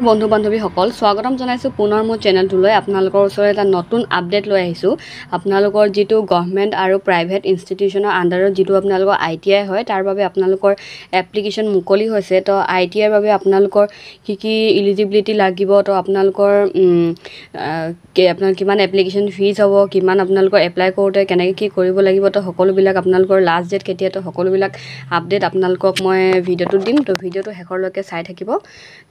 বন্ধু বান্ধৱীসকল স্বাগতম জনাইছো পুনৰ মোৰ চেনেলটোলৈ আপোনালোকৰ ওচৰত এটা নতুন আপডেট লৈ আহিছোঁ আপোনালোকৰ যিটো গভৰ্ণমেণ্ট আৰু প্ৰাইভেট ইনষ্টিটিউচনৰ আণ্ডাৰত যিটো আপোনালোকৰ ITI হয় তাৰ বাবে আপোনালোকৰ এপ্লিকেশ্যন মুকলি হৈছে তো ITI ৰ বাবে আপোনালোকৰ কি ইলিজিবিলিটি লাগিব তো আপোনালোকৰ কিমান এপ্লিকেশ্যন ফিজ হ'ব কিমান আপোনালোকৰ এপ্লাই কৰোঁতে কেনেকৈ কি কৰিব লাগিব তো সকলোবিলাক আপোনালোকৰ লাষ্ট ডেট কেতিয়া তো সকলোবিলাক আপডেট আপোনালোকক মই ভিডিঅ'টোত দিম তো ভিডিঅ'টো শেষৰলৈকে চাই থাকিব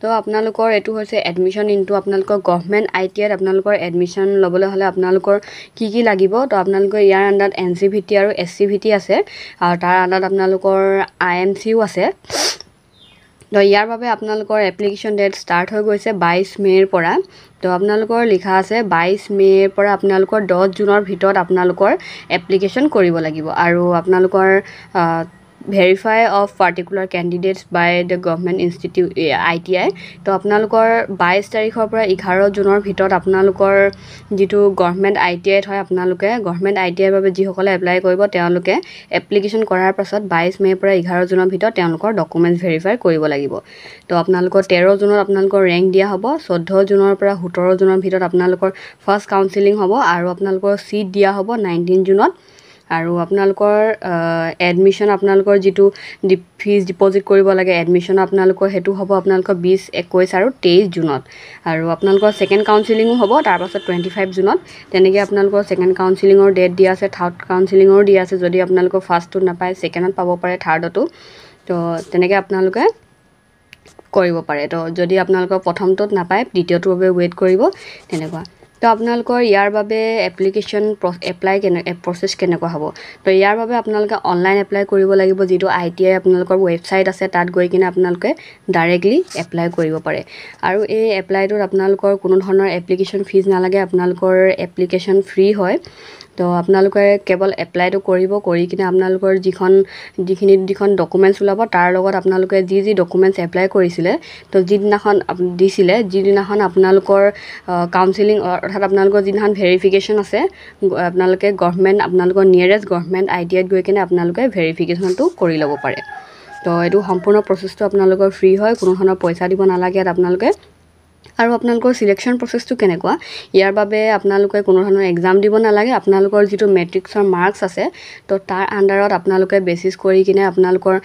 তো আপোনালোকৰ এটো হৈছে এডমিশন ইনটু আপোনালোকৰ গভৰ্ণমেণ্ট ITI ত আপোনালোকৰ এডমিশন ল'বলৈ হ'লে আপোনালোকৰ কি লাগিব তো আপোনালোকৰ ইয়াৰ আণ্ডাৰত NCVT আৰু SCVT আছে আৰু তাৰ আণ্ডাৰত আপোনালোকৰ IMCও আছে তো ইয়াৰ বাবে আপোনালোকৰ এপ্লিকেশ্যন ডেট ষ্টাৰ্ট হৈ গৈছে 22 মে'ৰ পৰা তো আপোনালোকৰ লিখা আছে 22 মে'ৰ পৰা আপোনালোকৰ 10 জুনৰ ভিতৰত আপোনালোকৰ এপ্লিকেশ্যন কৰিব লাগিব আৰু আপোনালোকৰ verify of particular candidates by the government institute ITI তো আপোনালোকৰ 22 তাৰিখৰ পৰা 11 জুনৰ ভিতৰত আপোনালোকৰ যেটো গভৰ্ণমেণ্ট ITI হয় আপোনালোকে গভৰ্ণমেণ্ট ITI ৰ বাবে যিসকলে এপ্লাই কৰিব তেওঁলোকে এপ্লিকেশ্যন কৰাৰ পাছত 22 মে' পৰা 11 জুনৰ ভিতৰত তেওঁলোকৰ ডকুমেণ্টছ ভেৰিফাই কৰিব লাগিব তো আপোনালোকৰ 13 জুনত আপোনালোকৰ ৰেংক দিয়া হ'ব 14 জুনৰ পৰা 17 জুনৰ ভিতৰত আপোনালোকৰ ফাৰ্ষ্ট কাউন্সেলিং হ'ব আৰু আপোনালোকৰ সিট দিয়া হ'ব 19 জুনত আৰু আপোনালোকৰ এডমিশন আপোনালোকৰ যেটো ফিজ ডিপোজিট কৰিব লাগে এডমিশন আপোনালোকৰ হেতু হ'ব আপোনালোকৰ 20 21 আৰু 23 জুনত আৰু আপোনালোকৰ সেকেন্ড কাউন্সেলিংও হ'ব তাৰ পাছত 25 জুনত তেনেকৈ আপোনালোকৰ সেকেন্ড কাউন্সেলিংৰ ডেট দিয়া আছে থাৰ্ড কাউন্সেলিংৰ দিয়া আছে যদি আপোনালোকৰ ফাৰ্ষ্টটো নাপায় সেকেন্ডত পাব পাৰে থাৰ্ডটো তো তেনেকৈ আপোনালোকে কৰিব পাৰে তো যদি আপোনালোকৰ প্ৰথমটোত নাপায় দ্বিতীয়টোৰ বাবে ওয়েট কৰিব তেনেকুৱা তো আপোনালোকৰ ইয়াৰ বাবে এপ্লিকেশ্যন এপ্লাই প্ৰসেস কেনেকুৱা হ'ব তো ইয়াৰ বাবে আপোনালোকে অনলাইন এপ্লাই কৰিব লাগিব যেটো ITI আপোনালোকৰ ৱেবছাইট আছে তাত গৈ কিনে আপোনালোকে ডাইৰেক্টলি এপ্লাই কৰিব পাৰে আৰু এই এপ্লাইটোত আপোনালোকৰ কোনো ধৰণৰ এপ্লিকেশ্যন ফিজ নালাগে আপোনালোকৰ এপ্লিকেশ্যন ফ্ৰী হয় তো আপোনালোকে কেৱল এপ্লাইটো কৰিব কৰি কিনে আপোনালোকৰ যিখন ডকুমেণ্টছ ওলাব তাৰ লগত আপোনালোকে যি ডকুমেণ্টছ এপ্লাই কৰিছিলে তো যিদিনাখন আপোনালোকৰ কাউন্সেলিং অৰ্থাৎ আপোনালোকৰ যিদিনাখন ভেৰিফিকেশ্যন আছে আপোনালোকে গভৰ্ণমেণ্ট আপোনালোকৰ নিয়াৰেষ্ট গভৰ্ণমেণ্ট ITI ত গৈ কিনে আপোনালোকে ভেৰিফিকেশ্যনটো কৰি ল'ব পাৰে তো এইটো সম্পূৰ্ণ প্ৰচেছটো আপোনালোকৰ ফ্ৰী হয় কোনো ধৰণৰ পইচা দিব নালাগে আপোনালোকে আৰু আপোনালোকৰ সিলেকশন প্ৰসেসটো কেনেকুৱা ইয়াৰ বাবে আপোনালোকে কোনো ধৰণৰ এক্সাম দিব নালাগে আপোনালোকৰ যেটো মেট্ৰিক্সৰ মাৰ্কস আছে তো তাৰ আণ্ডাৰত আপোনালোকে বেচিছ কৰি কিনে আপোনালোকৰ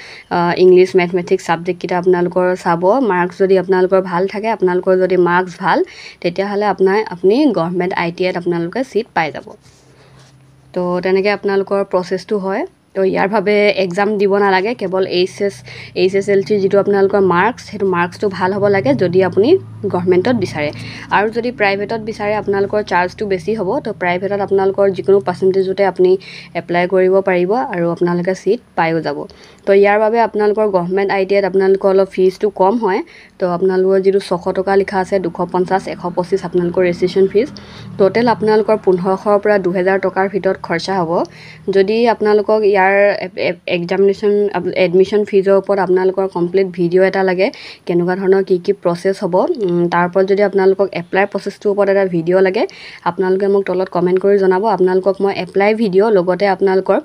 ইংলিশ ম্যাথমেটিক্স সাবজেক্ট কিটা আপোনালোকৰ চাব মাৰ্কস যদি আপোনালোকৰ ভাল থাকে আপোনালোকৰ যদি মাৰ্কস ভাল তেতিয়া হলে আপুনি গভৰ্ণমেণ্ট ITI ত আপোনালোকে সিট পাই যাব তো তেনেকৈ আপোনালোকৰ প্ৰসেসটো হয় তো ইয়াৰ ভাবে এক্সাম দিব নালাগে কেৱল HSLC যেটো আপোনালোকৰ মাৰ্কস হেতু মাৰ্কসটো ভাল হ'ব লাগে যদি আপুনি গভৰ্ণমেণ্টত বিচাৰে আৰু যদি প্ৰাইভেটত বিচাৰে আপোনালোকৰ চাৰ্জটো বেছি হ'ব তো প্ৰাইভেটত আপোনালোকৰ যিকোনো পাৰ্চেন্টেজতে আপুনি এপ্লাই কৰিব পাৰিব আৰু আপোনালোকে সিট পাইও যাব তো ইয়াৰ বাবে আপোনালোকৰ গভৰ্ণমেণ্ট ITI ত আপোনালোকৰ অলপ ফিজটো কম হয় তো আপোনালোকৰ যেটো 600 টকা লিখা আছে 250 125 আপোনালোকৰ ৰেজিষ্ট্ৰেচন ফিজ টোটাল আপোনালোকৰ 1500 ৰ পৰা 2000 টকাৰ ভিতৰত খৰচা হ'ব যদি আপোনালোকক ইয়াৰ এক্সামিনেশ্যন এডমিশন ফিজৰ ওপৰত আপোনালোকৰ কমপ্লিট ভিডিও এটা লাগে কেনেকুৱা ধৰণৰ কি প্ৰসেস হ'ব তাৰ ওপৰত যদি আপোনালোকক এপ্লাই প্ৰসেসটোৰ ওপৰত এটা ভিডিও লাগে আপোনালোকে মোক তলত কমেন্ট কৰি জনাব আপোনালোকক মই এপ্লাই ভিডিও লগতে আপোনালোকৰ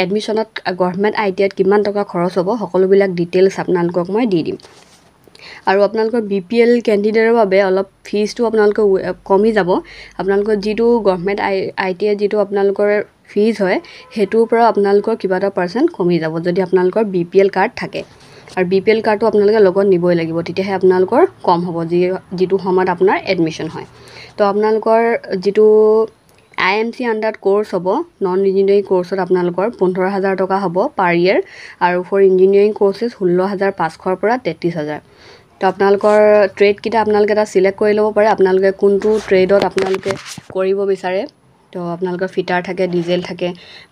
এডমিশনত গভৰ্ণমেণ্ট ITI ত কিমান টকা খৰচ হ'ব সকলোবিলাক ডিটেইলছ আপোনালোকক মই দি দিম আৰু আপোনালোকৰ BPL ক্যান্ডিডেটৰ বাবে অলপ ফিজটো আপোনালোকৰ কমি যাব আপোনালোকৰ যেটো গভৰ্ণমেণ্ট ITI যেটো আপোনালোকৰ ফিজ হয় হেতুৰ পৰা আপোনালোকৰ কিবা এটা % কমি যাব যদি আপোনালোকৰ BPL কাৰ্ড থাকে আৰু BPL কাৰ্ডটো আপোনালোকে লগত নিবই লাগিব তেতিয়াহে আপোনালোকৰ কম হ'ব যেটো সময়ত আপোনাৰ এডমিশন হয় তো আপোনালোকৰ যেটো IMC আণ্ডাৰত কোৰ্স হ'ব নন ইঞ্জিনিয়াৰিং কোৰ্সত আপোনালোকৰ 15000 টকা হ'ব পাৰ ইয়াৰ আৰু ফৰ ইঞ্জিনিয়াৰিং কোৰ্সেছ 16500 পৰা 33000 তো আপোনালোকৰ ট্ৰেড কিটা আপোনালোকে এটা সিলেক্ট কৰি ল'ব পাৰে আপোনালোকে কোনটো ট্ৰেডত আপোনালোকে কৰিব বিচাৰে তো আপোনালোকৰ ফিটাৰ থাকে ডিজেল থাকে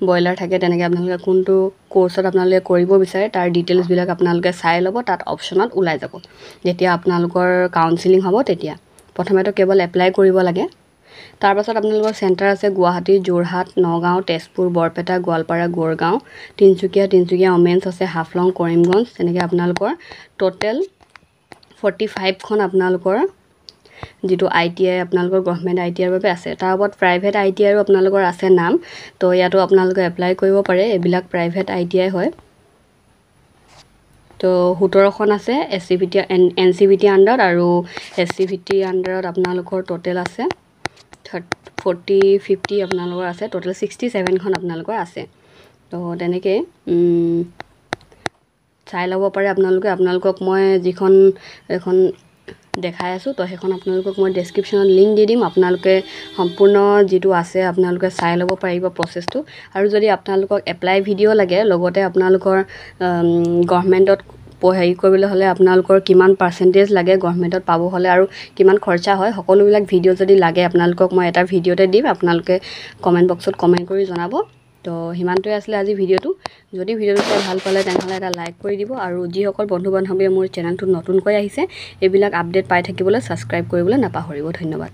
বয়লাৰ থাকে তেনেকৈ আপোনালোকে কোনটো কোৰ্সত আপোনালোকে কৰিব বিচাৰে তাৰ ডিটেইলছ বিলাক আপোনালোকে চাই ল'ব তাত অপচনত ওলাই যাব যেতিয়া আপোনালোকৰ কাউন্সেলিং হ'ব তেতিয়া প্ৰথমেটো কেৱল এপ্লাই কৰিব লাগে তাৰ পাছত আপোনালোকৰ চেণ্টাৰ আছে গুৱাহাটী যোৰহাট নগাঁও তেজপুৰ বৰপেটা গোৱালপাৰা গোৰগাঁও তিনচুকীয়া ওমেন্স আছে হাফলং কৰিমগঞ্জ তেনেকৈ আপোনালোকৰ টোটাল 45 খন আপোনালোকৰ যেটো ITI আপোনালোকৰ গভৰ্ণমেণ্ট ITI ৰ বাবে আছে তাৰ ওপৰত প্ৰাইভেট ITI ৰ আপোনালোকৰ আছে নাম তো ইয়াতো আপোনালোকে এপ্লাই কৰিব পাৰে এবিলাক প্ৰাইভেট ITI হয় তো 17খন আছে NCVT আণ্ডাৰত আৰু SCVT আণ্ডাৰত আপোনালোকৰ টোটেল আছে 40-50 আপোনালোকৰ আছে, টোটেল 67খন আপোনালোকৰ আছে। তো তেনেকৈ চাই ল'ব পাৰে আপোনালোকক মই যিখন এখন দেখাই আছোঁ, তো সেইখন আপোনালোকক মই ডেছক্ৰিপশ্যনত লিংক দি দিম। আপোনালোকে সম্পূৰ্ণ যিটো আছে আপোনালোকে চাই ল'ব পাৰিব প্ৰচেছটো। আৰু যদি আপোনালোকক এপ্লাই ভিডিঅ' লাগে, লগতে আপোনালোকৰ গভৰ্ণমেণ্টত হেৰি কৰিবলৈ হ'লে আপোনালোকৰ কিমান পাৰ্চেণ্টেজ লাগে গভৰ্ণমেণ্টত পাব হ'লে আৰু কিমান খৰচা হয়, সকলোবিলাক ভিডিঅ' যদি লাগে আপোনালোকক মই এটা ভিডিঅ'তে দিম, আপোনালোকে কমেণ্ট বক্সত কমেণ্ট কৰি জনাব। তো সিমানটোৱে আছিলে আজি ভিডিঅ'টো। যদি ভিডিঅ'টো চাই ভাল পালে তেনেহ'লে এটা লাইক কৰি দিব, আৰু যিসকল বন্ধু বান্ধৱীয়ে মোৰ চেনেলটোত নতুনকৈ আহিছে এইবিলাক আপডেট পাই থাকিবলৈ ছাবস্ক্ৰাইব কৰিবলৈ নাপাহৰিব। ধন্যবাদ।